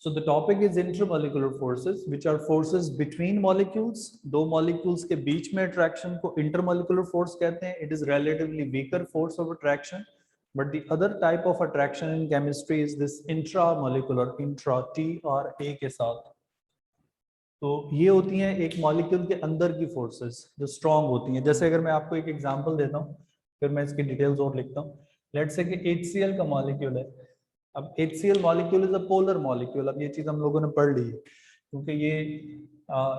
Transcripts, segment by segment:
So the topic is intermolecular forces, which are forces between molecules. दो molecules के बीच में attraction को intermolecular force कहते हैं. It is relatively weaker force of attraction, but the other type of attraction in chemistry is this intramolecular, intra T और A के साथ. तो ये होती हैं एक मॉलिक्यूल के अंदर की फोर्सेस जो स्ट्रांग होती हैं. जैसे अगर मैं आपको एक एग्जांपल देता हूँ, फिर मैं इसकी डिटेल्स और लिखता हूँ. लेट्स से कि HCl का मॉलिक्यूल है. अब HCl molecule is a polar molecule. अब ये चीज हम लोगों ने पढ़ ली है क्योंकि ये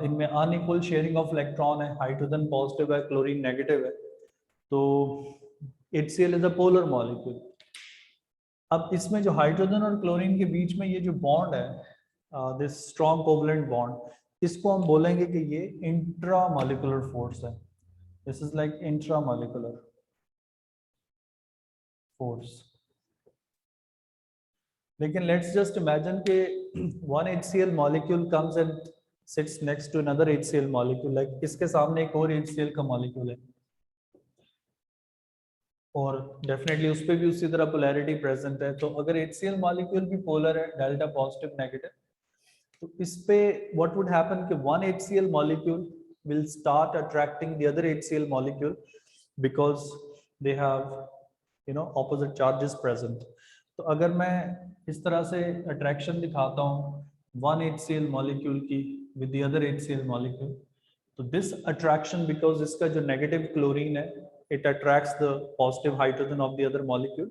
इनमें अनइक्वल शेयरिंग ऑफ इलेक्ट्रॉन है. हाइड्रोजन पॉजिटिव है, क्लोरीन नेगेटिव है. तो HCl is a polar molecule. अब इसमें जो हाइड्रोजन और क्लोरीन के बीच में ये जो बॉन्ड है, दिस स्ट्रॉन्ग कोवलेंट बॉन्ड, इसको हम बोलेंगे कि ये इंट्रामॉलिक्यूलर फोर्स है. This is like intramolecular force. लेकिन लेट्स जस्ट इमेजिन कि one HCl molecule comes and sits next to another HCl molecule. Like इसके सामने एक और HCl का मॉलिक्यूल है और डेफिनेटली उस पर भी उसी तरह पोलैरिटी प्रेजेंट है. तो अगर HCl मॉलिक्यूल भी पोलर है, डेल्टा पॉजिटिव नेगेटिव, तो इस पे व्हाट वुड हैपन कि one HCl molecule will start attracting the other HCl molecule because they have opposite charges present. तो अगर मैं इस तरह से अट्रैक्शन दिखाता हूँ one HCl molecule की with the other HCl molecule, तो this attraction, because इसका जो negative chlorine है, it attracts the positive hydrogen of the other molecule.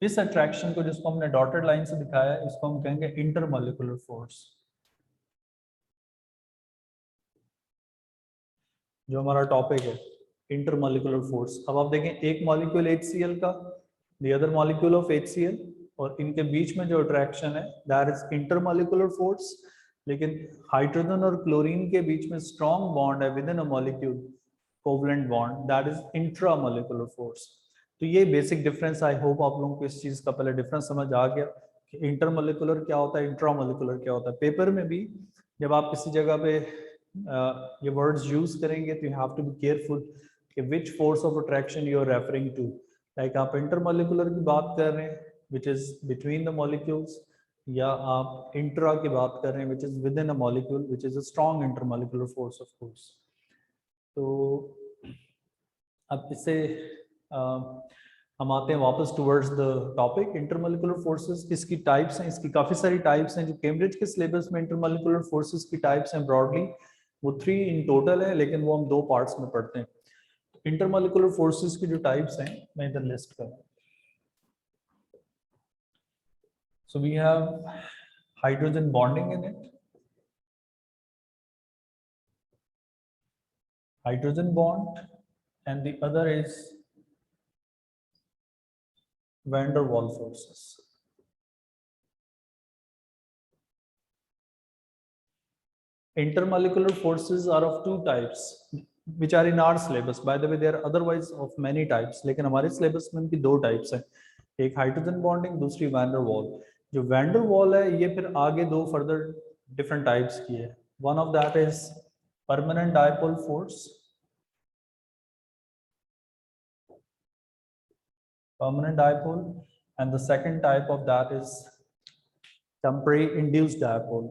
इस अट्रैक्शन को, जिसको हमने डॉटेड लाइन से दिखाया है, इसको हम कहेंगे इंटरमॉलिक्यूलर फोर्स. जो हमारा टॉपिक है इंटरमॉलिक्यूलर फोर्स. अब आप देखें एक मॉलिक्यूल HCl का, the other molecule of HCl, और इनके बीच में जो अट्रैक्शन है दैट इज इंटरमॉलिक्यूलर फोर्स. लेकिन हाइड्रोजन और क्लोरीन के बीच में स्ट्रॉन्ग बॉन्ड है with in a molecule, covalent bond, that is intramolecular force. तो ये बेसिक डिफरेंस, आई होप आप लोगों को इस चीज का पहले डिफरेंस समझ आ गया कि इंटरमॉलिक्यूलर क्या होता है, इंट्रामॉलिक्यूलर क्या होता है. पेपर में भी जब आप किसी जगह पे ये वर्ड्स यूज करेंगे तो you have to be careful कि which force of attraction you are referring to. Like आप इंटरमॉलिक्यूलर की बात कर रहे हैं which is between the molecules, या आप इंट्रा की बात कर रहे हैं which is within a molecule, which is a strong intermolecular force of course. तो अब इससे हम आते हैं वापस towards the topic intermolecular forces. इसकी टाइप्स हैं, इसकी काफ़ी सारी टाइप्स हैं. जो कैम्ब्रिज के सिलेबस में इंटरमॉलिक्यूलर फोर्सेस की टाइप्स हैं ब्रॉडली वो 3 इन टोटल है, लेकिन वो हम 2 पार्ट्स में पढ़ते हैं. इंटरमॉलिक्यूलर फोर्सेस की जो टाइप्स हैं मैं इधर लिस्ट करूँ. So we have hydrogen bonding in it, hydrogen bond, and the other is van der Waals forces. Intermolecular forces are of 2 types which are in our syllabus. By the way, there are otherwise of many types, लेकिन हमारे syllabus में इनकी 2 types हैं, एक hydrogen bonding, दूसरी van डर wall. जो van der wall है ये फिर आगे 2 फर्दर डिफरेंट टाइप्स की है. One of that is permanent dipole force, permanent dipole, and the second type of that is temporary induced dipole.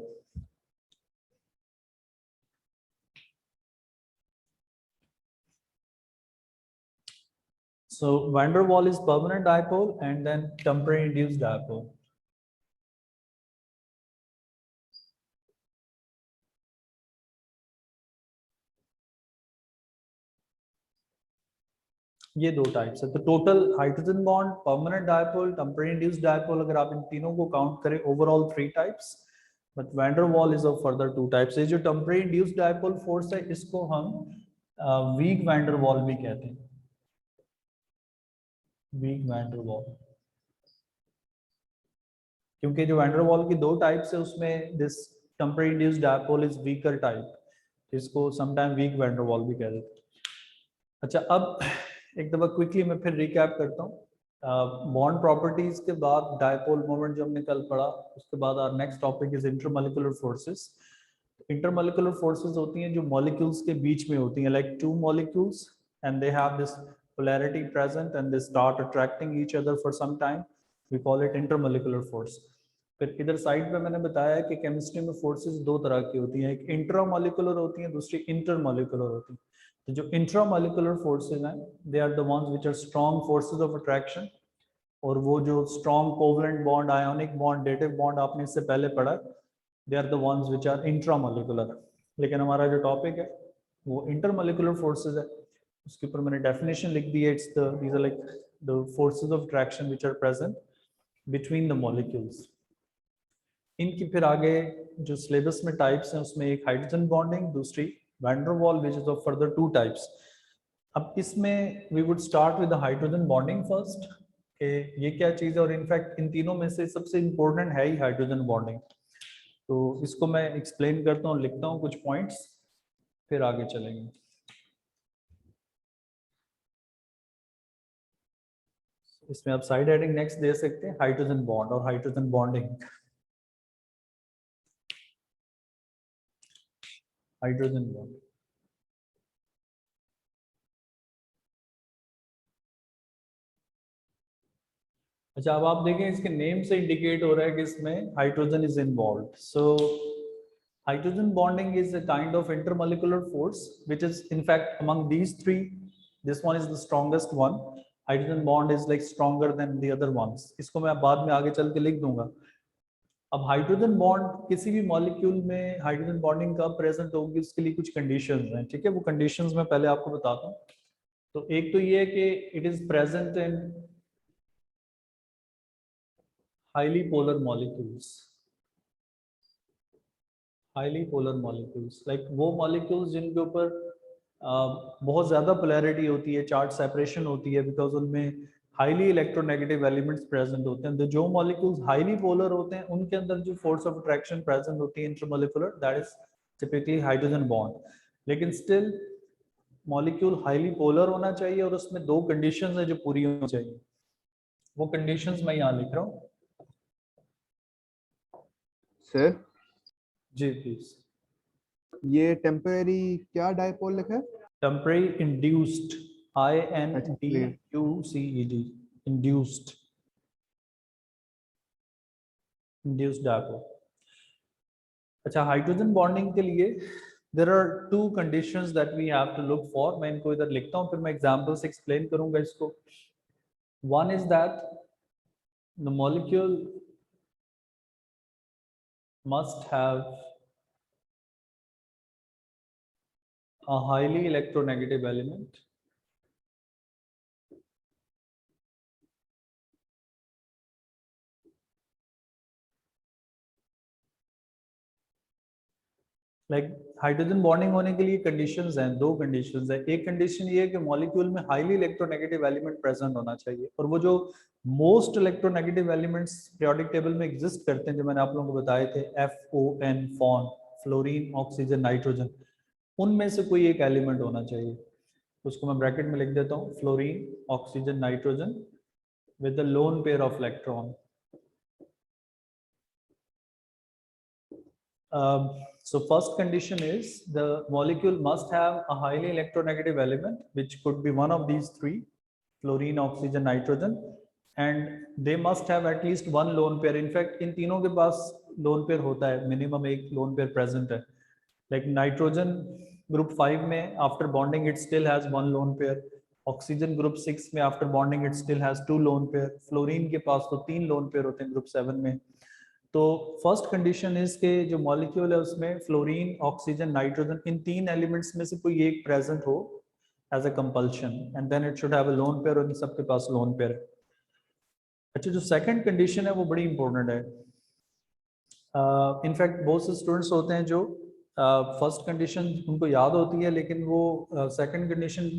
So van der Waal is permanent dipole and then temporary induced dipole. ये 2 types है. तो total hydrogen bond, permanent dipole, temporary induced dipole, अगर आप इन तीनों को count करें overall 3 types, but when der वाल is of further 2 types. ये जो टेम्परेरी इंड्यूस्ड डायपोल फोर्स है इसको हम वीक वैन डर वाल भी कहते हैं, वीक वैन डर वाल, क्योंकि जो वैन डर वाल की 2 टाइप्स है उसमें this temporary induced dipole is weaker type, इसको समटाइम वीक वैन डर वाल भी कह देते हैं. अच्छा, अब एक दफा क्विकली मैं फिर रिकैप करता हूँ. बॉन्ड प्रॉपर्टीज के बाद डायपोल मोमेंट जो हमने कल पढ़ा, उसके बाद our next topic is intermolecular forces. Intermolecular forces होती हैं जो मॉलिक्यूल्स के बीच में होती हैं, like 2 molecules and they have this polarity present and they start attracting each other for some time, we call it intermolecular force. फिर इधर साइड पे मैंने बताया है कि केमिस्ट्री में फोर्सेस दो तरह की होती हैं, एक इंट्रामोलिकुलर होती हैं, दूसरी इंटरमोलिकुलर होती हैं। तो जो इंट्रामोलिकुलर फोर्सेस हैं they are the ones which are strong forces of attraction, और वो जो strong covalent bond, ionic bond, dative bond आपने इससे पहले पढ़ा, they are the ones which are intramolecular. लेकिन हमारा जो टॉपिक है वो इंटरमोलिकुलर फोर्सेस है, उसके ऊपर मैंने डेफिनेशन लिख दी है, it's the these are like the forces of attraction which are present between the molecules. इनकी फिर आगे जो सिलेबस में टाइप्स हैं उसमें एक हाइड्रोजन बॉन्डिंग, दूसरी van der Waals which is of further two types. अब इसमें we would start with the hydrogen bonding first, कि ये क्या चीज़ है, और इनफैक्ट इन तीनों में से सबसे इंपॉर्टेंट है ही हाइड्रोजन बॉन्डिंग। तो इसको मैं एक्सप्लेन करता हूँ, लिखता हूँ कुछ पॉइंट्स, फिर आगे चलेंगे। इसमें आप साइड हेडिंग नेक्स्ट दे सकते हैं, हाइड्रोजन बॉन्ड और हाइड्रोजन बॉन्डिंग। हाइड्रोजन बॉन्ड, अच्छा अब आप देखें इसके नेम से इंडिकेट हो रहा है कि इसमें hydrogen is involve. So hydrogen bonding is a kind of intermolecular force which is in fact among these three this one is the strongest one. Hydrogen bond is like stronger than the other ones. इसको मैं बाद में आगे चल के लिख दूंगा। अब हाइड्रोजन बॉन्ड किसी भी मॉलिक्यूल में हाइड्रोजन बॉन्डिंग कब प्रेजेंट होगी उसके लिए कुछ कंडीशंस हैं, ठीक है। वो कंडीशंस मैं पहले आपको बताता हूँ। तो एक तो ये है कि it is present in highly polar molecules. Highly polar molecules like वो मॉलिक्यूल्स जिनके ऊपर बहुत ज़्यादा पोलैरिटी होती है, चार्ज सेपरेशन होती है, बिकॉज उनमें हाईली इलेक्ट्रोनेगेटिव एलिमेंट्स प्रेजेंट होते हैं। तो जो मॉलिक्यूल्स हाईली पोलर होते हैं उनके अंदर जो फोर्स ऑफ अट्रैक्शन प्रेजेंट होती है intermolecular, that is typically hydrogen bond. लेकिन स्टिल मॉलिक्यूल हाईली पोलर होना चाहिए और उसमें दो कंडीशंस है जो पूरी होनी चाहिए। वो कंडीशंस मैं यहाँ लिख रहा हूँ। Sir ji please. ये टेम्परेरी क्या डायपोल लिखा है? टेम्परेरी इंड्यूस्ड, अच्छा please. INDUCED, induced, induced dipole. अच्छा हाइड्रोजन बॉन्डिंग के लिए there are two conditions that we have to look for. मैं इनको इधर लिखता हूँ, फिर मैं एग्जांपल से एक्सप्लेन करूंगा इसको। One is that the molecule must have a highly electronegative element like hydrogen bonding होने के लिए कंडीशंस हैं, दो कंडीशंस हैं। एक कंडीशन ये है कि मॉलिक्यूल में हाईली इलेक्ट्रोनेगेटिव एलिमेंट प्रेजेंट होना चाहिए, और वो जो most electronegative elements periodic table में एग्जिस्ट करते हैं जो मैंने आप लोगों को बताए थे, FON, FON, fluorine, oxygen, nitrogen, उनमें से कोई एक एलिमेंट होना चाहिए। उसको मैं ब्रैकेट में लिख देता हूँ, fluorine, oxygen, nitrogen with the lone pair of electron. So first condition is the molecule must have a highly electronegative element which could be one of these three, fluorine, oxygen, nitrogen, and they must have at least one lone pair. In fact इन तीनों के पास lone pair होता है, minimum एक lone pair present है। Like nitrogen group 5 में after bonding it still has one lone pair, oxygen group 6 में after bonding it still has 2 lone pair, fluorine के पास तो 3 लोन पेयर होते हैं ग्रुप 7 में। तो फर्स्ट कंडीशन इज के जो मॉलिक्यूल है उसमें फ्लोरीन, ऑक्सीजन, नाइट्रोजन, इन तीन एलिमेंट्स में से कोई एक प्रेजेंट हो as a compulsion, and then it should have a lone pair, और इन सबके पास लोन पेयर है। अच्छा जो सेकंड कंडीशन है वो बड़ी इंपॉर्टेंट है। इनफैक्ट बहुत से स्टूडेंट्स होते हैं जो फर्स्ट कंडीशन उनको याद होती है लेकिन वो सेकंड कंडीशन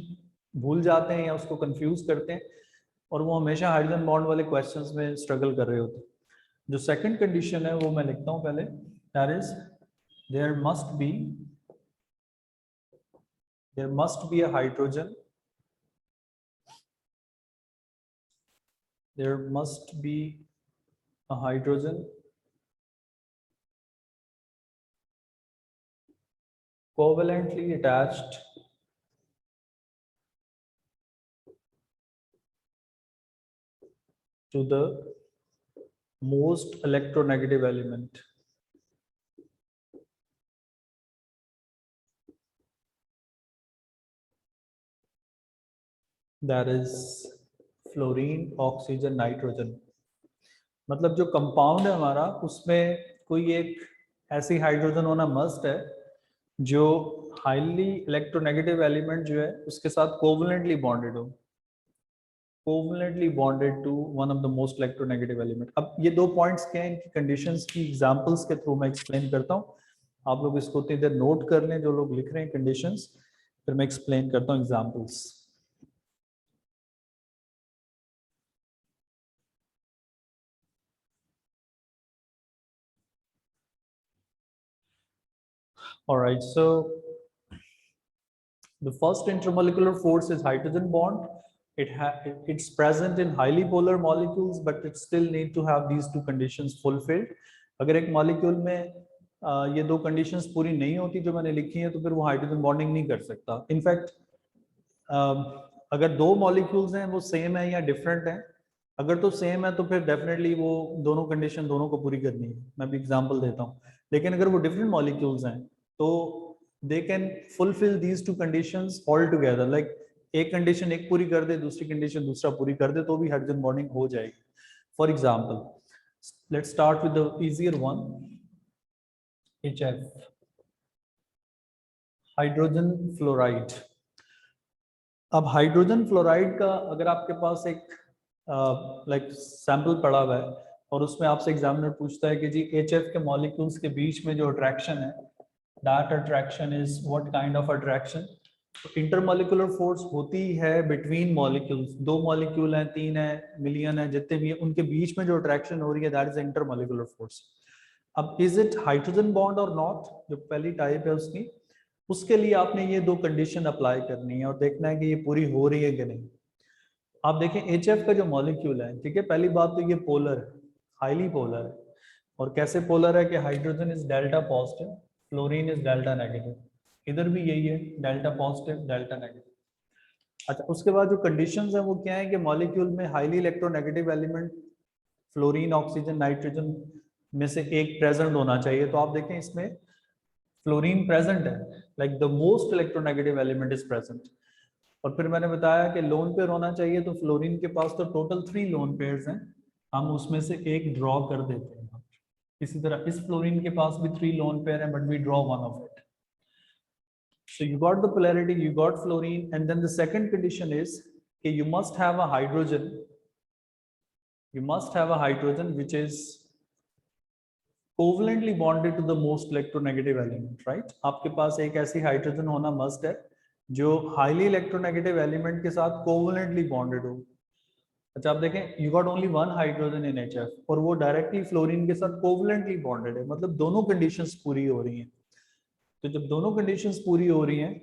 भूल जाते हैं या उसको कंफ्यूज करते हैं, और वो हमेशा हाइड्रोजन बॉन्ड वाले क्वेश्चंस में स्ट्रगल कर रहे होते हैं। जो सेकंड कंडीशन है वो मैं लिखता हूं पहले, that is there must be a hydrogen, there must be a hydrogen covalently attached to the most electronegative element. That is fluorine, oxygen, nitrogen. मतलब जो कंपाउंड है हमारा, उसमें कोई एक ऐसी हाइड्रोजन होना मस्ट है जो हाईली इलेक्ट्रोनेगेटिव एलिमेंट जो है उसके साथ कोवलेंटली बॉन्डेड हो, covalently bonded to one of the most electronegative element. अब ये दो पॉइंट्स क्या हैं, इनकी कंडीशंस की एग्जांपल्स के थ्रू मैं एक्सप्लेन करता हूँ। आप लोग इसको उतनी देर नोट कर लें जो लोग लिख रहे हैं कंडीशंस, फिर मैं एक्सप्लेन करता हूँ examples. All right, so the first intermolecular force is hydrogen bond. It's present in highly polar molecules, but it still need to have these two conditions fulfilled. अगर एक मॉलिक्यूल में ये दो कंडीशंस पूरी नहीं होती जो मैंने लिखी है, तो फिर वो हाइड्रोजन बॉन्डिंग नहीं कर सकता। इनफैक्ट अगर दो मॉलिक्यूल्स हैं वो सेम है या डिफरेंट हैं, अगर तो सेम है तो फिर डेफिनेटली वो दोनों कंडीशन दोनों को पूरी करनी है। मैं भी एग्जांपल देता हूँ। लेकिन अगर वो डिफरेंट मॉलिक्यूल्स हैं तो they can fulfil these two conditions all together. Like एक कंडीशन एक पूरी कर दे, दूसरी कंडीशन दूसरा पूरी कर दे, तो भी हाइड्रोजन बॉन्डिंग हो जाएगी। For example, let's start with the easier one, HF, hydrogen fluoride. अब हाइड्रोजन फ्लोराइड का अगर आपके पास एक लाइक सैंपल पड़ा हुआ है और उसमें आपसे एग्जामिनर पूछता है कि जी HF के मॉलिक्यूल्स के बीच में जो अट्रैक्शन है, that attraction is what kind of attraction? Intermolecular force होती है बिटवीन मॉलिक्यूल्स। दो मॉलिक्यूल हैं, तीन है, मिलियन है, जितने भी हैं, उनके बीच में जो अट्रैक्शन हो रही है, दैट इज इंटरमॉलिक्यूलर फोर्स। अब इज इट हाइड्रोजन बॉन्ड और नॉट, जो पहली टाइप है उसकी, उसके लिए आपने ये दो कंडीशन अप्लाई करनी है और देखना है कि ये पूरी हो रही है कि नहीं। आप देखें HF का जो मॉलिक्यूल है, ठीक है, पहली बात तो ये पोलर है, हाईली पोलर है। और कैसे पोलर है कि hydrogen is delta positive, fluorine is delta negative. इधर भी यही है, डेल्टा पॉजिटिव डेल्टा नेगेटिव। अच्छा, उसके बाद जो कंडीशंस हैं वो क्या है कि मॉलिक्यूल में highly electronegative element fluorine, oxygen, nitrogen में से एक प्रेजेंट होना चाहिए। तो आप देखें इसमें फ्लोरीन प्रेजेंट है, like the most electronegative element is present. और फिर मैंने बताया कि लोन पेयर होना चाहिए, तो फ्लोरीन के पास तो टोटल 3 लोन पेयर्स हैं, हम उसमें से एक ड्रॉ कर देते हैं। इसी तरह इस फ्लोरीन के पास भी 3 लोन पेयर हैं, but we draw one of it. So you got the polarity, you got fluorine, and then the second condition is that you must have a hydrogen. You must have a hydrogen which is covalently bonded to the most electronegative element, right? आपके पास एक ऐसी hydrogen होना must है जो highly electronegative element के साथ covalently bonded हो। अच्छा, आप देखें, you got only one hydrogen in HF और वो डायरेक्टली फ्लोरीन के साथ कोवलेंटली बॉन्डेड है, मतलब दोनों कंडीशंस पूरी हो रही हैं। तो जब दोनों कंडीशंस पूरी हो रही हैं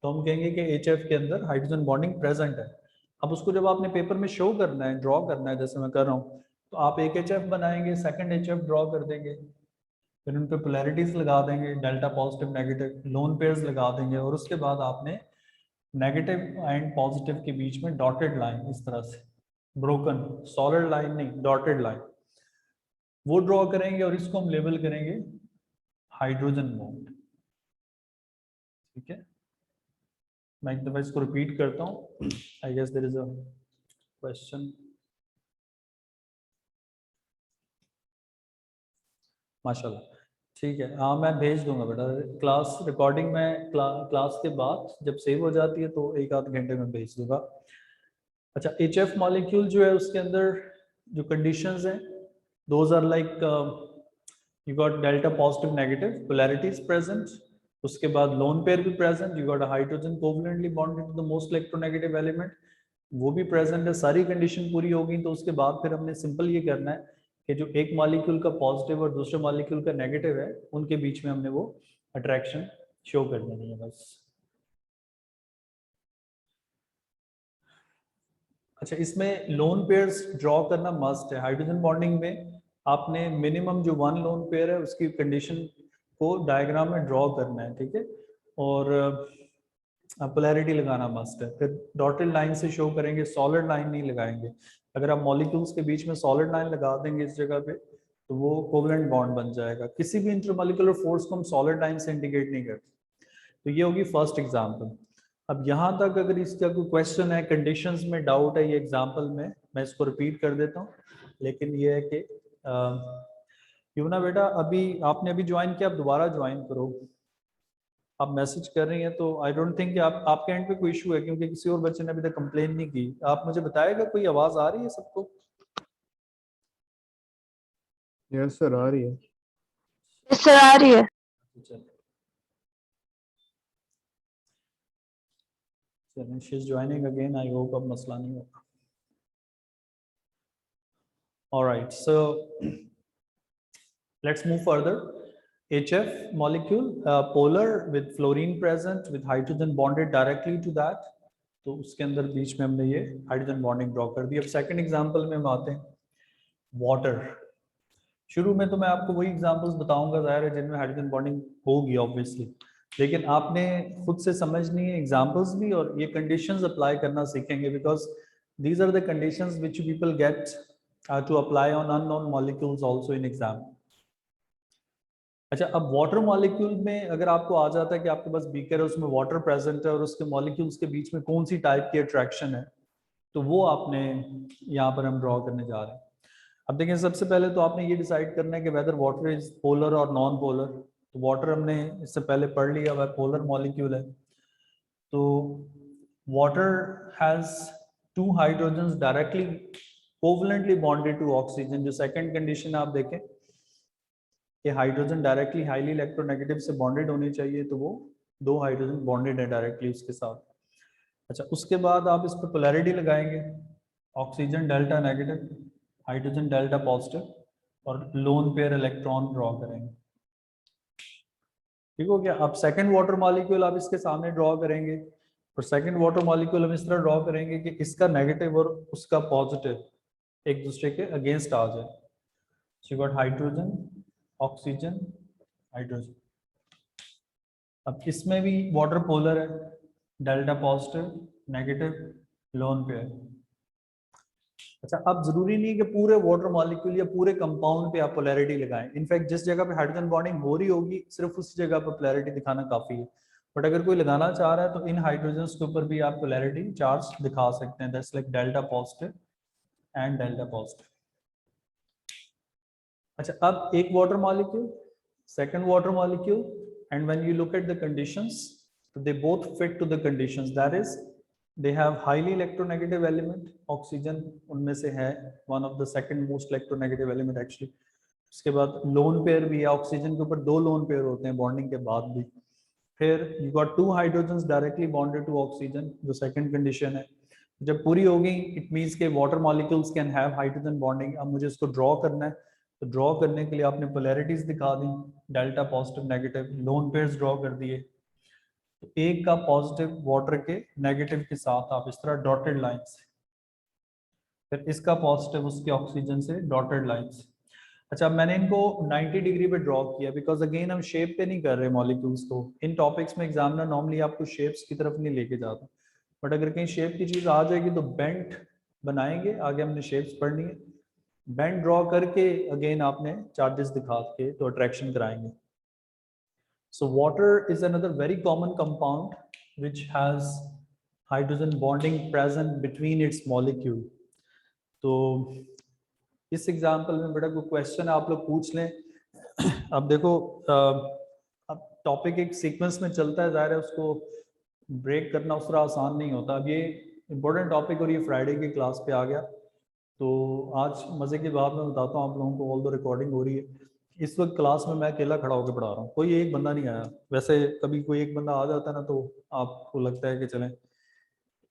तो हम कहेंगे कि HF के अंदर हाइड्रोजन बॉन्डिंग प्रेजेंट है। अब उसको जब आपने पेपर में शो करना है, ड्रॉ करना है, जैसे मैं कर रहा हूँ, तो आप एक HF बनाएंगे, सेकंड HF ड्रॉ कर देंगे, फिर उन पे पोलैरिटीज लगा देंगे, delta positive negative, lone pairs लगा देंगे, और उसके बाद आपने नेगेटिव एंड पॉजिटिव के बीच में डॉटेड लाइन, इस तरह से ब्रोकन, सॉलिड लाइन नहीं, डॉटेड लाइन, वो ड्रॉ करेंगे और इसको हम लेबल करेंगे हाइड्रोजन बॉन्ड। ठीक है, मैं एक दफा इसको रिपीट करता हूँ। I guess there is a question. माशाल्लाह, ठीक है, हाँ मैं भेज दूंगा बेटा, क्लास रिकॉर्डिंग में क्लास के बाद जब सेव हो जाती है तो एक आध घंटे में भेज दूंगा। अच्छा, HF मॉलिक्यूल जो है उसके अंदर जो कंडीशंस हैं, those are like you got delta positive negative, polarities present, उसके बाद लोन पेयर भी present, you got a hydrogen covalently bonded to the most electronegative element, वो भी प्रेजेंट है। सारी कंडीशन पूरी होगी तो उसके बाद फिर हमने सिंपल ये करना है कि जो एक मॉलिक्यूल का पॉजिटिव और दूसरे मॉलिक्यूल का नेगेटिव है, उनके बीच में हमने वो अट्रैक्शन शो कर देनी है बस। अच्छा, इसमें लोन पेयर्स ड्रॉ करना मस्ट है। हाइड्रोजन बॉन्डिंग में आपने मिनिमम जो 1 लोन पेयर है उसकी कंडीशन को डायग्राम में ड्रॉ करना है, ठीक है, और पोलैरिटी लगाना मस्ट है। फिर डॉटेड लाइन से शो करेंगे, सॉलिड लाइन नहीं लगाएंगे। अगर आप मॉलिक्यूल्स के बीच में सॉलिड लाइन लगा देंगे इस जगह पे तो वो कोवलेंट बॉन्ड बन जाएगा। किसी भी इंटरमॉलिक्यूलर फोर्स को हम सॉलिड लाइन से इंडिकेट नहीं करते। तो ये होगी फर्स्ट एग्जांपल। अब यहाँ तक अगर इसका कोई क्वेश्चन है, कंडीशंस में डाउट है ये एग्जांपल में, मैं इसको रिपीट कर देता हूँ। लेकिन ये है कि युवना बेटा अभी आपने अभी ज्वाइन किया, आप दोबारा ज्वाइन करो। आप मैसेज कर रही हैं तो आई डोंट थिंक कि आपके एंड पे कोई इशू है, क्योंकि किसी और बच्चे ने अभी तक कंप्लेन नहीं की। आप मुझे बताएगा कोई आवाज आ रही है सबको? यस सर, आ रही है। यस सर, आ रही है। चलें, she is joining again, I hope अब मसला नहीं होगा। Alright, so let's move further. HF molecule, polar with fluorine present with hydrogen bonded directly to that, तो उसके अंदर बीच में हमने ये हाइड्रोजन बॉन्डिंग ड्रॉ कर दी। अब सेकंड एग्जांपल में हम आते हैं वाटर। शुरू में तो मैं आपको वही एग्जांपल्स बताऊंगा जाहिर है जिनमें हाइड्रोजन बॉन्डिंग होगी ऑब्वियसली, लेकिन आपने खुद से समझनी है एग्जांपल्स भी, और ये कंडीशंस अप्लाई करना सीखेंगे, because these are the conditions which people get to apply on unknown molecules also in exam. अच्छा, अब वाटर मॉलिक्यूल में अगर आपको आ जाता है कि आपके पास बीकर है, उसमें वाटर प्रेजेंट है और उसके मॉलिक्यूल्स के बीच में कौन सी टाइप की अट्रैक्शन है, तो वो आपने यहाँ पर हम ड्रॉ करने जा रहे हैं। अब देखिए, सबसे पहले तो आपने ये डिसाइड करना है कि वेदर वाटर इज पोलर और नॉन पोलर। तो वाटर हमने इससे पहले पढ़ लिया हुआ पोलर मॉलिक्यूल है। तो water has 2 hydrogens directly covalently bonded to oxygen. जो सेकंड कंडीशन आप देखें कि हाइड्रोजन डायरेक्टली हाईली इलेक्ट्रोनेगेटिव से बॉन्डेड होनी चाहिए, तो वो 2 हाइड्रोजन बॉन्डेड है डायरेक्टली उसके साथ। अच्छा, उसके बाद आप इस पर पोलैरिटी लगाएंगे, oxygen delta negative, hydrogen delta positive, और लोन पेयर इलेक्ट्रॉन ड्रॉ करेंगे। ठीक हो गया। अब सेकंड वाटर मॉलिक्यूल आप इसके सामने ड्रॉ करेंगे, और सेकंड वाटर मॉलिक्यूल हम इस तरह ड्रॉ करेंगे कि इसका नेगेटिव और उसका पॉजिटिव एक दूसरे के अगेंस्ट आ जाए। So you got hydrogen, oxygen, hydrogen. अब इसमें भी वाटर पोलर है, delta positive, negative, lone pair. अच्छा, अब जरूरी नहीं कि पूरे वाटर मॉलिक्यूल या पूरे कंपाउंड पे आप पोलैरिटी लगाएं। इनफैक्ट जिस जगह पे हाइड्रोजन बॉन्डिंग हो रही होगी सिर्फ उस जगह पर पोलैरिटी दिखाना काफी है। बट अगर कोई लगाना चाह रहा है तो इन हाइड्रोजन्स के ऊपर भी आप पोलैरिटी चार्ज दिखा सकते हैं, that's like delta positive and delta positive. अच्छा, अब एक water molecule, second water molecule, and when you look at the conditions, they both fit to the conditions, that is they have highly electronegative element, oxygen उनमें से है one of the second most electronegative element actually। उसके बाद lone pair भी है, oxygen के ऊपर 2 lone pair होते हैं बॉन्डिंग के बाद भी। फिर you got 2 hydrogens directly bonded to oxygen, जो second condition है। जब पूरी होगी it means के water molecules can have hydrogen bonding। अब मुझे इसको ड्रॉ करना है, तो ड्रॉ करने के लिए आपने पोलैरिटीज दिखा दी, delta positive negative, lone pairs draw कर दिए। तो एक का पॉजिटिव वाटर के नेगेटिव के साथ आप इस तरह डॉटेड लाइन से, फिर इसका पॉजिटिव उसके ऑक्सीजन से डॉटेड लाइंस। अच्छा, मैंने इनको 90 डिग्री पे ड्रॉ किया बिकॉज अगेन हम शेप पे नहीं कर रहे मॉलिक्यूल्स को। इन टॉपिक्स में एग्जामिनर नॉर्मली आपको शेप्स की तरफ नहीं लेके जाता, बट अगर कहीं शेप की चीज आ जाएगी तो बेंट बनाएंगे, आगे हमने शेप्स पढ़नी है। बेंड ड्रॉ करके अगेन आपने चार्जेस दिखा के तो अट्रैक्शन कराएंगे। So water is another very common compound which has hydrogen bonding present between its molecule. तो इस एग्जांपल में बेटा कोई क्वेश्चन आप लोग पूछ लें। अब देखो, अब टॉपिक एक सीक्वेंस में चलता है, जाहिर है उसको ब्रेक करना उस तरह आसान नहीं होता। अब ये इंपॉर्टेंट टॉपिक और ये फ्राइडे की क्लास पे आ गया, तो आज मज़े की बात मैं बताता हूँ आप लोगों को, ऑल द रिकॉर्डिंग हो रही है। इस वक्त क्लास में मैं अकेला खड़ा होकर पढ़ा रहा हूँ, कोई एक बंदा नहीं आया। वैसे कभी कोई एक बंदा आ जाता है ना तो आपको लगता है कि चलें।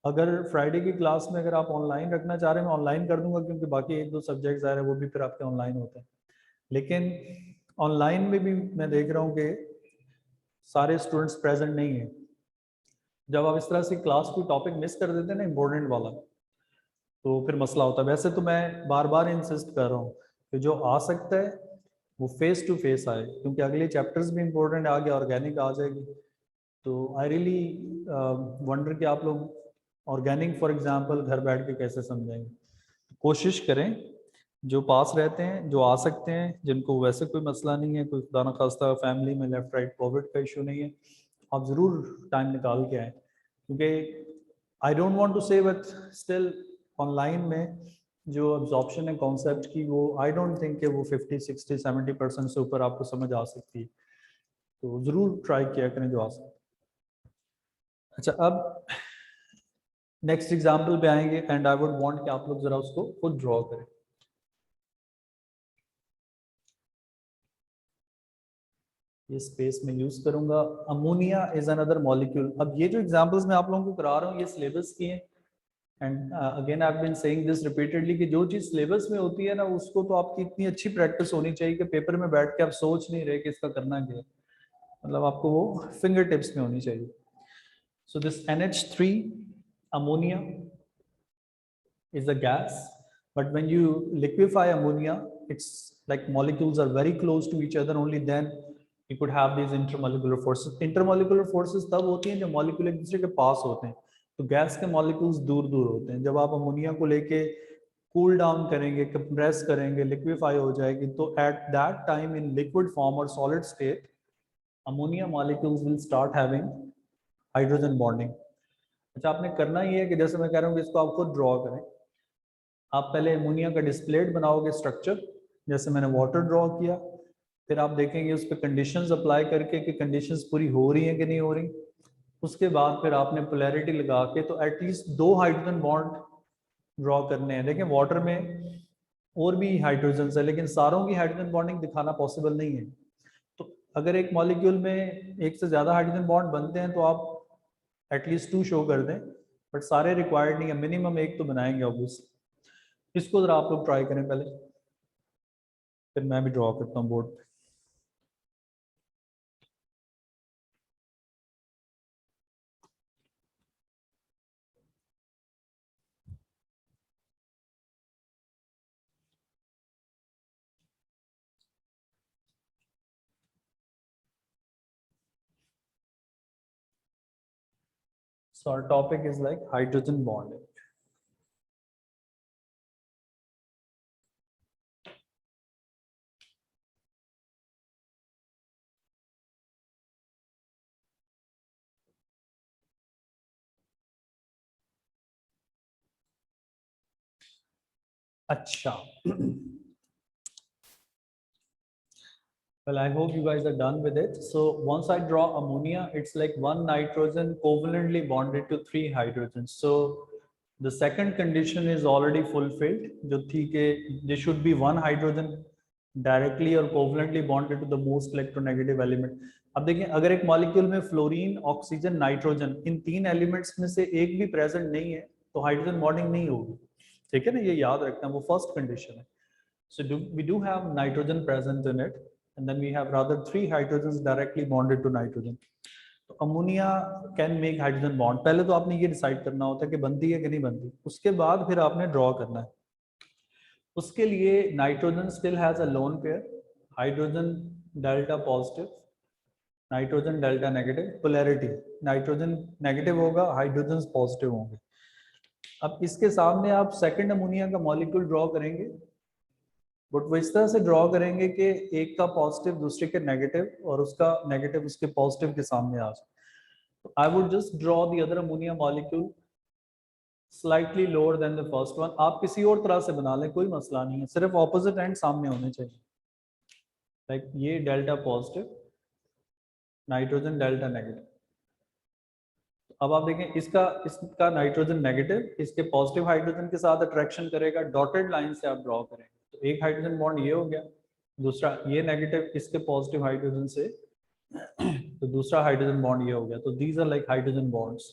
अगर फ्राइडे की क्लास में अगर आप ऑनलाइन रखना चाह रहे हैं, मैं ऑनलाइन कर दूंगा, क्योंकि बाकी 1-2 सब्जेक्ट्स आ रहे हैं वो भी फिर आपके ऑनलाइन होते हैं। लेकिन ऑनलाइन में भी मैं देख रहा हूँ कि सारे स्टूडेंट्स प्रेजेंट नहीं है। जब आप इस तरह से क्लास को टॉपिक मिस कर देते हैं ना इम्पोर्टेंट वाला, तो फिर मसला होता है। वैसे तो मैं बार बार इंसिस्ट कर रहा हूँ कि जो आ सकता है वो फेस टू फेस आए, क्योंकि अगले चैप्टर्स भी इंपॉर्टेंट आ गया, ऑर्गेनिक आ जाएगी। तो आई रियली वंडर कि आप लोग ऑर्गेनिक फॉर एग्जांपल घर बैठ के कैसे समझेंगे। कोशिश करें जो पास रहते हैं, जो आ सकते हैं, जिनको वैसे कोई मसला नहीं है, कोई खुदा न खास्ता फैमिली में लेफ्ट राइट कोविड का इशू नहीं है, आप ज़रूर टाइम निकाल के आएँ, क्योंकि आई डोंट वांट टू से बट स्टिल ऑनलाइन में जो अब्जॉर्प्शन है कॉन्सेप्ट की, वो आई डोंट थिंक कि वो 50, 60, 70% से ऊपर आपको समझ आ सकती है, तो ज़रूर ट्राई किया करें जो आ सकते। अच्छा, अब नेक्स्ट एग्जाम्पल पे आएंगे एंड आई वुड वांट कि आप लोग ज़रा उसको खुद ड्रॉ करें। ये स्पेस में यूज करूंगा। Ammonia is another molecule. अब ये जो एग्जांपल्स मैं आप लोगों को करा रहा हूँ ये सिलेबस की हैं, and again I have been saying this repeatedly कि जो चीज सिलेबस में होती है ना, उसको तो आपकी इतनी अच्छी प्रैक्टिस होनी चाहिए कि पेपर में बैठ के आप सोच नहीं रहे कि इसका करना क्या है, मतलब आपको वो फिंगर टिप्स में होनी चाहिए। So this NH3 ammonia is a gas, but when you liquefy ammonia, it's like molecules are very close to each other, only then you could have these intermolecular forces. Intermolecular forces तब होती हैं जब molecule एक दूसरे के पास होते हैं, तो गैस के मॉलिक्यूल्स दूर दूर होते हैं। जब आप अमोनिया को लेके कूल डाउन करेंगे, कंप्रेस करेंगे, लिक्विफाई हो जाएगी, तो at that time in liquid form और solid state ammonia molecules will start having hydrogen bonding. अच्छा, आपने करना ये है कि जैसे मैं कह रहा हूँ कि इसको आप खुद ड्रॉ करें। आप पहले अमोनिया का डिस्प्लेड बनाओगे स्ट्रक्चर, जैसे मैंने वाटर ड्रॉ किया, फिर आप देखेंगे उस पर कंडीशंस अप्लाई करके कि कंडीशंस पूरी हो रही हैं कि नहीं हो रही। उसके बाद फिर आपने पोलैरिटी लगा के तो एटलीस्ट 2 हाइड्रोजन बॉन्ड ड्रॉ करने हैं। देखें वाटर में और भी हाइड्रोजन है, लेकिन सारों की हाइड्रोजन बॉन्डिंग दिखाना पॉसिबल नहीं है। तो अगर एक मॉलिक्यूल में एक से ज़्यादा हाइड्रोजन बॉन्ड बनते हैं तो आप एटलीस्ट 2 शो कर दें, बट सारे रिक्वायर्ड नहीं है, मिनिमम एक तो बनाएंगे ऑब्वियसली। इसको जरा आप लोग ट्राई करें पहले, फिर मैं भी ड्रॉ करता हूँ बोर्ड पे। So our topic is like hydrogen bonding. अच्छा, well, I hope you guys are done with it. So once I draw ammonia, it's like 1 nitrogen covalently bonded to 3 hydrogens. So the second condition is already fulfilled. जो थी कि there should be 1 hydrogen directly or covalently bonded to the most electronegative element. अब देखिए, अगर एक molecule में fluorine, oxygen, nitrogen, इन 3 elements में से एक भी प्रेजेंट नहीं है तो हाइड्रोजन बॉन्डिंग नहीं होगी। ठीक है ना, ये याद रखना, वो फर्स्ट कंडीशन है। So we do have nitrogen present in it, and then we have rather 3 hydrogens directly bonded to nitrogen. तो ammonia can make hydrogen bond. पहले तो आपने ये डिसाइड करना होता है कि बनती है कि नहीं बनती, उसके बाद फिर आपने ड्रॉ करना है। उसके लिए nitrogen still has a lone pair, hydrogen delta positive, nitrogen delta negative, polarity nitrogen negative होगा, हाइड्रोजन पॉजिटिव होंगे। अब इसके सामने आप सेकंड अमोनिया का मॉलिक्यूल ड्रॉ करेंगे, बट वो इस तरह से ड्रॉ करेंगे कि एक का पॉजिटिव दूसरे के नेगेटिव और उसका नेगेटिव उसके पॉजिटिव के सामने आ जाए। तो I would just draw the other ammonia molecule slightly lower than the first one. आप किसी और तरह से बना लें, कोई मसला नहीं है, सिर्फ ऑपोजिट एंड सामने होने चाहिए। लाइक ये delta positive, nitrogen delta negative. अब आप देखें इसका नाइट्रोजन नेगेटिव इसके पॉजिटिव हाइड्रोजन के साथ अट्रैक्शन करेगा, डॉटेड लाइन से आप ड्रॉ करेंगे तो एक हाइड्रोजन बॉन्ड ये हो गया, दूसरा ये नेगेटिव इसके पॉजिटिव हाइड्रोजन से, तो दूसरा हाइड्रोजन बॉन्ड ये हो गया। तो these are like hydrogen bonds.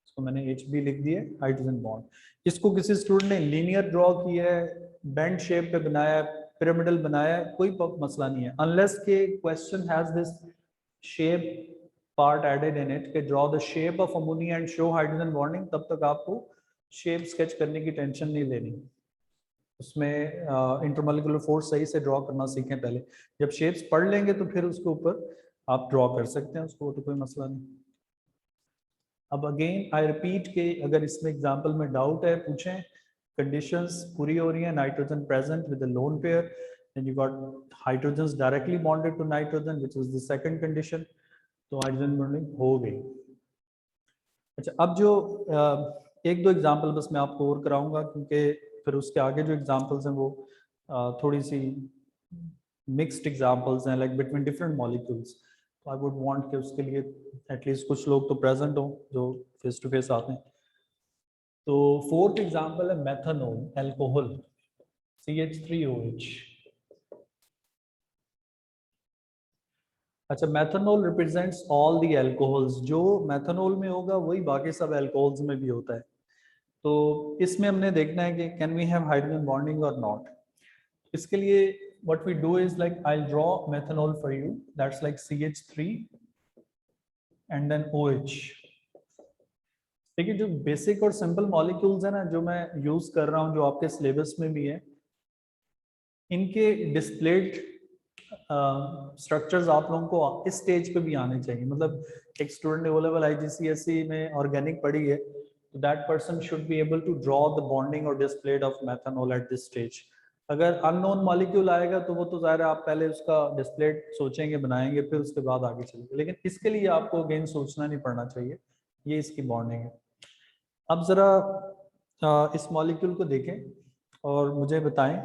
इसको मैंने HB लिख दिया, हाइड्रोजन बॉन्ड। इसको किसी स्टूडेंट ने लीनियर ड्रॉ किया है, बेंड शेप पे बनाया है, पिरामिडल बनाया है, कोई मसला नहीं है, अनलेस के question has this shape part added in it कि draw the shape of ammonia and show hydrogen bonding, तब तक आपको शेप स्केच करने की टेंशन नहीं लेनी। उसमें इंटरमॉलिक्यूलर फोर्स सही से ड्रॉ करना सीखें पहले, जब शेप्स पढ़ लेंगे तो फिर उसके ऊपर आप ड्रॉ कर सकते हैं उसको, तो कोई मसला नहीं। अब अगेन आई रिपीट के अगर इसमें एग्जांपल में डाउट है पूछें, कंडीशंस पूरी हो रही है, nitrogen present with the lone pair, then you got hydrogens directly bonded to nitrogen which is the second condition, तो हाइड्रोजन बॉन्डिंग हो गई। अच्छा, अब जो एक दो एग्जांपल बस मैं आपको और कराऊंगा, क्योंकि फिर उसके आगे जो एग्जांपल्स हैं वो थोड़ी सी मिक्स्ड एग्जांपल्स हैं, लाइक बिटवीन डिफरेंट मॉलिक्यूल्स, तो आई वुड वांट कि उसके लिए एटलीस्ट कुछ लोग तो प्रेजेंट हो जो फेस टू फेस आते हैं। तो फोर्थ एग्जांपल है मेथनॉल, अल्कोहल, CH3OH। अच्छा, methanol represents all the alcohols, जो मेथनॉल में होगा वही बाकी सब अल्कोहल्स में भी होता है। तो इसमें हमने देखना है कि can we have hydrogen bonding और नॉट। इसके लिए what we do is like I'll draw methanol for you, that's like CH3 and then OH। देखिए, जो बेसिक और सिंपल मॉलिक्यूल्स है ना, जो मैं यूज कर रहा हूँ, जो आपके सिलेबस में भी है, इनके डिस्प्लेड स्ट्रक्चर्स आप लोगों को इस स्टेज पे भी आने चाहिए। मतलब एक स्टूडेंट ओ लेवल IGCSE में ऑर्गेनिक पढ़ी है, तो that person should be able to draw the bonding और displayed of methanol at this stage. अगर अननोन मॉलिक्यूल आएगा तो वो तो ज़ाहिर है आप पहले उसका डिस्प्लेड सोचेंगे, बनाएंगे, फिर उसके बाद आगे चलेंगे, लेकिन इसके लिए आपको अगेन सोचना नहीं पड़ना चाहिए। ये इसकी बॉन्डिंग है। अब ज़रा इस मॉलिक्यूल को देखें और मुझे बताएं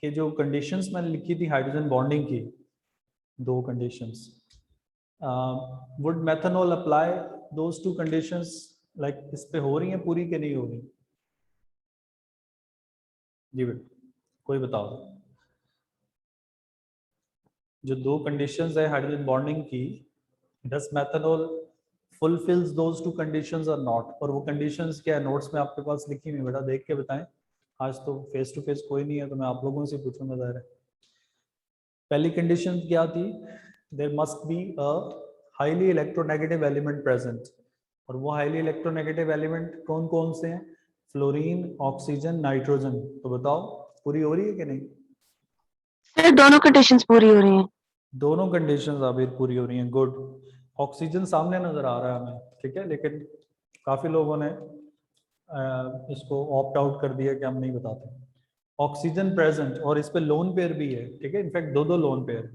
कि जो कंडीशंस मैंने लिखी थी हाइड्रोजन बॉन्डिंग की, दो conditions, would methanol apply those two conditions, like इस पे हो रही हैं पूरी कि नहीं हो रही? जी बेटा, कोई बताओ। जो दो कंडीशंस है हाइड्रोजन बॉन्डिंग की, does methanol fulfils those two conditions और नॉट? और वो कंडीशंस क्या है, नोट्स में आपके पास लिखी हुई, बेटा देख के बताएं। आज तो फेस टू फेस कोई नहीं है, तो मैं आप लोगों से पूछूंगा ज़ाहिर है। पहली कंडीशन क्या थी? There must be a highly electronegative element present. और वो हाईली इलेक्ट्रोनेगेटिव एलिमेंट कौन कौन से हैं? Fluorine, oxygen, nitrogen. तो बताओ पूरी हो रही है कि नहीं? सर दोनों कंडीशंस पूरी हो रही हैं। दोनों कंडीशंस अभी पूरी हो रही हैं, गुड। ऑक्सीजन सामने नजर आ रहा है हमें, ठीक है, लेकिन काफी लोगों ने इसको ऑप्ट आउट कर दिया कि हम नहीं बताते। ऑक्सीजन प्रेजेंट और इस पे लोन पेयर भी है, ठीक है, इनफैक्ट दो लोन पेयर।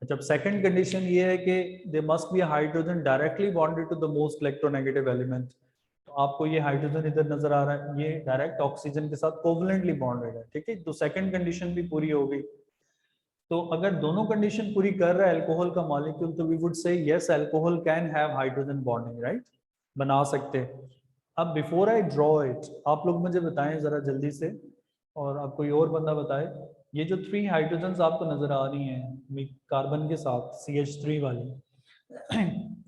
जब सेकंड कंडीशन ये है कि they must be hydrogen directly bonded to the most electronegative element. तो आपको ये हाइड्रोजन इधर नजर आ रहा है, ये डायरेक्ट ऑक्सीजन के साथ कोवलेंटली बॉन्डेड है, ठीक है, तो सेकंड कंडीशन भी पूरी हो गई। तो अगर दोनों कंडीशन पूरी कर रहा है अल्कोहल का मॉलिक्यूल, तो we would say yes alcohol can have hydrogen bonding, right, बना सकते हैं। अब बिफोर आई ड्रॉ इट, आप लोग मुझे बताएं जरा जल्दी से, और आप कोई और बंदा बताए, ये जो 3 हाइड्रोजन्स आपको नजर आ रही हैं कार्बन के साथ CH3 वाली,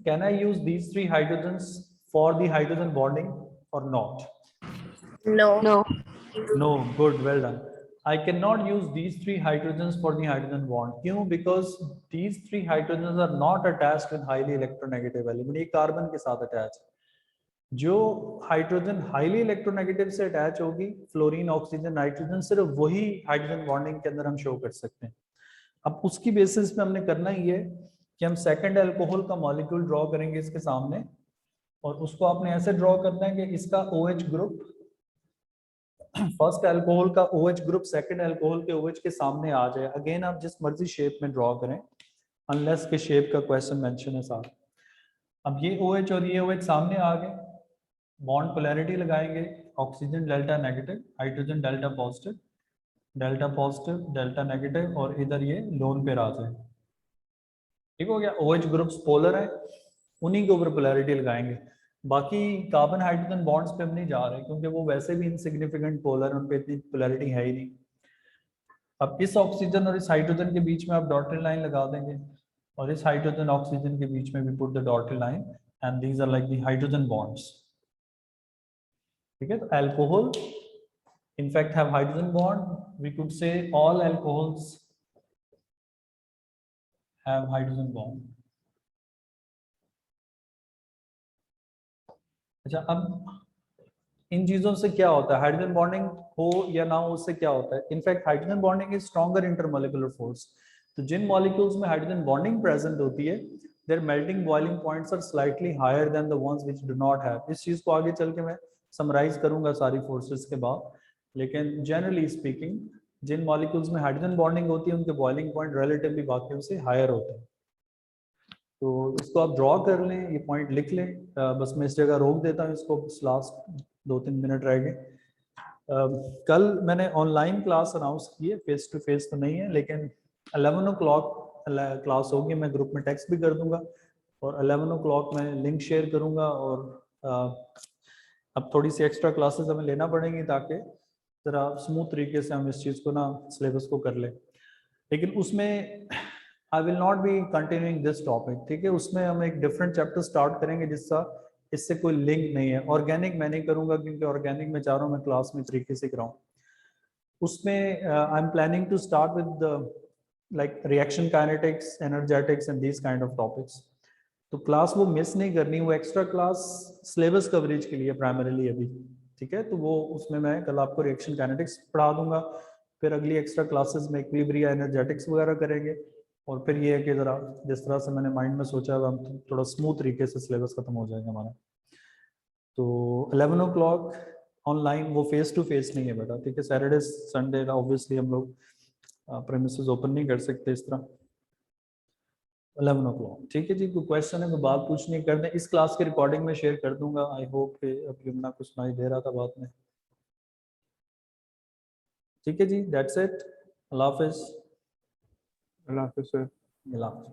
can I use these 3 hydrogens for the hydrogen bonding और not? No. No. No, good, well done. I cannot use these 3 hydrogens for the hydrogen bond. क्यों? Because these 3 hydrogens are not attached with highly electronegative element. ये carbon के साथ attach है। जो hydrogen highly electronegative से attach होगी, fluorine, oxygen, nitrogen, सिर्फ वही हाइड्रोजन बॉन्डिंग के अंदर हम शो कर सकते हैं। अब उसकी बेसिस पे हमने करना ही है कि हम सेकंड अल्कोहल का मॉलिक्यूल ड्रॉ करेंगे इसके सामने, और उसको आपने ऐसे ड्रॉ करना है कि इसका OH ग्रुप, फर्स्ट अल्कोहल का OH ग्रुप सेकंड अल्कोहल के OH के सामने आ जाए। अगेन आप जिस मर्जी शेप में ड्रॉ करें, अनलेस के शेप का क्वेश्चन मेंशन है साथ। अब ये OH और ये OH सामने आ गए, बॉन्ड पोलैरिटी लगाएंगे, oxygen delta negative, hydrogen delta positive, delta positive, delta negative, और इधर ये लोन पेयर आ जाए। ठीक हो गया, OH ग्रुप्स पोलर है, उन्हीं के ऊपर पोलैरिटी लगाएंगे। बाकी कार्बन हाइड्रोजन बॉन्ड्स पे हम नहीं जा रहे, क्योंकि वो वैसे भी इनसिग्निफिकेंट पोलर, उन पे इतनी पोलैरिटी है ही नहीं। अब इस ऑक्सीजन और इस हाइड्रोजन के बीच में आप डॉटेड लाइन लगा देंगे, और इस हाइड्रोजन ऑक्सीजन के बीच में भी put the dotted line, and these are like the hydrogen bonds. ठीक है, तो alcohol in fact have hydrogen bond. We could say all alcohols have hydrogen bond. अच्छा, अब इन चीजों से क्या होता है, हाइड्रोजन बॉन्डिंग हो या ना हो उससे क्या होता है? In fact hydrogen bonding is stronger intermolecular force. तो जिन मॉलिक्यूल्स में हाइड्रोजन बॉन्डिंग प्रेजेंट होती है, their melting boiling points are slightly higher than the ones which do not have. इस चीज को आगे चल के मैं समराइज करूंगा सारी फोर्सेस के बाद, लेकिन जनरली स्पीकिंग जिन मॉलिक्यूल्स में हाइड्रोजन बॉन्डिंग होती है उनके बॉइलिंग पॉइंट रिलेटिवली बाकियों से हायर होते हैं। तो इसको आप ड्रॉ कर लें, ये पॉइंट लिख लें। बस मैं इस जगह रोक देता हूँ इसको, लास्ट 2-3 मिनट रह गए। कल मैंने ऑनलाइन क्लास अनाउंस की है, फेस टू फेस तो नहीं है, लेकिन 11 o'clock क्लास होगी। मैं ग्रुप में टेक्स्ट भी कर दूंगा और 11 o'clock मैं लिंक शेयर करूंगा। और अब थोड़ी सी एक्स्ट्रा क्लासेस हमें लेना पड़ेंगी ताकि ज़रा स्मूथ तरीके से हम इस चीज़ को ना सिलेबस को कर लें। लेकिन उसमें I will not be continuing this topic, ठीक है। उसमें हम एक डिफरेंट चैप्टर स्टार्ट करेंगे जिसका इससे कोई लिंक नहीं है। ऑर्गेनिक मैं नहीं करूंगा क्योंकि ऑर्गेनिक में चाह रहा हूँ मैं क्लास में तरीके से कराऊँ। उसमें I am planning to start with like reaction kinetics, energetics and these kind of topics. तो क्लास वो मिस नहीं करनी, वो एक्स्ट्रा क्लास सिलेबस कवरेज के लिए प्राइमरीली अभी, ठीक है। तो वो उसमें मैं कल आपको रिएक्शन काइनेटिक्स पढ़ा दूंगा, फिर अगली एक्स्ट्रा क्लासेस में इक्विलिब्रिया, एनर्जेटिक्स वगैरह करेंगे। और फिर ये है कि ज़रा जिस तरह से मैंने माइंड में सोचा है हम थोड़ा स्मूथ तरीके से सिलेबस खत्म हो जाएगा हमारा। तो 11 o'clock ऑनलाइन, वो फेस टू फेस नहीं है बेटा, ठीक है। सैटरडे संडे का ऑब्वियसली हम लोग प्रेमिसेस ओपन नहीं कर सकते इस तरह। 11 o'clock, ठीक है जी। कोई क्वेश्चन है, कोई बात पूछनी कर दें। इस क्लास की रिकॉर्डिंग में शेयर कर दूंगा। आई होप कि अब यमुना कुछ सुनाई दे रहा था बात में, ठीक है जी। That's it. अल्लाह हाफिज। अल्लाह हाफिज़ सर। अल्लाह हाफिज।